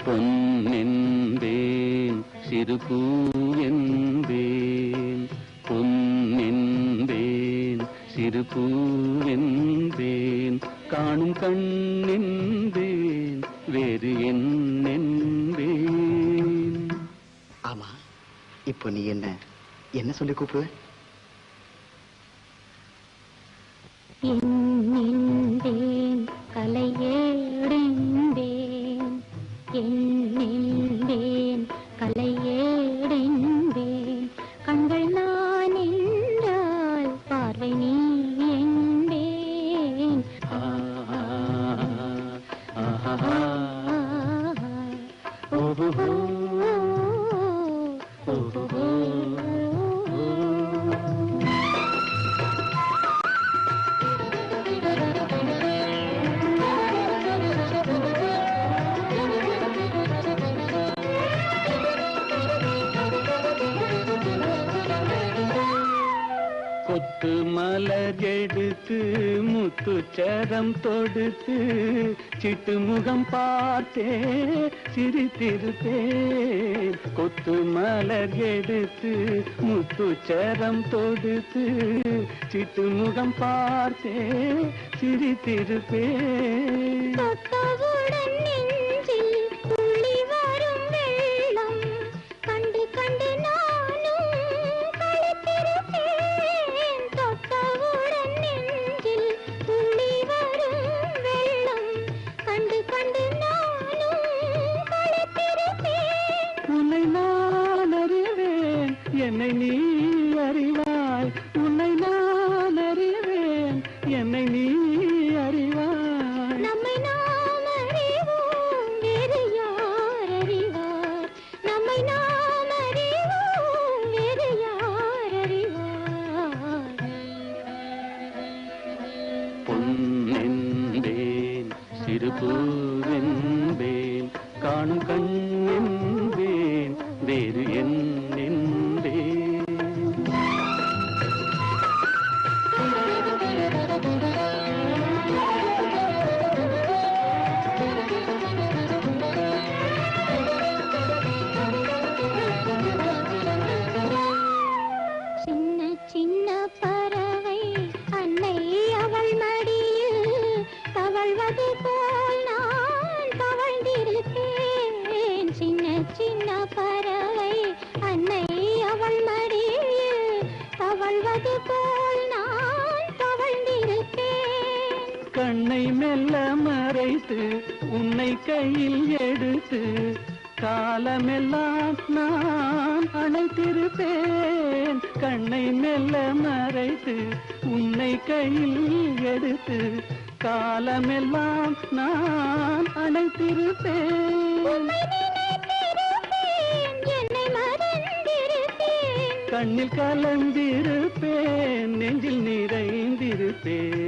பொன்னென்பேன் சிறுபூவென்பேன் பொன்னென்பேன் சிறுபூவென்பேன் காணும் கண்ணென்பேன் வேறு என்னென்பேன். ஆமா, இப்போ நீ என்ன சொல்லி கூப்பிடுவ? என்னென்பேன் கலையேடென்பேன் என்னென்பேன் கலையேடென்பேன் கண்கள் நான் என்றால் பார்வை நீ என்பேன். கொத்து மலர் எடுத்து முத்துச்சரம் தொடுத்து சிட்டு முகம் பார்த்தே சிரித்திருப்பேன். கொத்து மலர் எடுத்து முத்துச்சரம் தொடுத்து சிட்டு முகம் பார்த்தே சிரித்திருப்பேன். தொட்டவுடன் நெஞ்சில் துள்ளி வரும் வெள்ளம் கண்டு கண்டு நானும் களித்திருப்பேன். தொட்டவுடன் நெஞ்சில் துள்ளி வரும் வெள்ளம் கண்டு கண்டு நானும் களித்திருப்பேன். உன்னை நான் அறிவேன், என்னை நீ அறிவாய். உன்னை நான் அறிவேன், என்னை நீ அறிவாய். நம்மை நாம் அறிவோம், வேறு யார் அறிவார்? நம்மை நாம் அறிவோம், வேறு யார் அறிவார்? பொன்னென்பேன் சிறுபூவென்பேன் காணும் கண்ணென்பேன் வேறு என்னென்பேன். சின்ன சின்ன பறவை அன்னை அவள் மடியில் தவழ்வது போல் நான் தவழ்ந்திருப்பேன். சின்ன சின்ன பறவை அன்னை அவள் மடியில் தவழ்வது போல் நான் தவழ்ந்திருப்பேன். கண்ணை மெல்ல மறைத்து உன்னை கையில் எடுத்து காலமெல்லாம் நான் அணைத்திருப்பேன். கண்ணை மெல்ல மறைத்து உன்னை கையில் எடுத்து காலமெல்லாம் நான் அணைத்திருப்பேன். உம்மை நினைத்திருப்பேன், என்னை மறந்திருப்பேன். கண்ணில் கலந்திருப்பேன், நெஞ்சில் நிறைந்திருப்பேன்.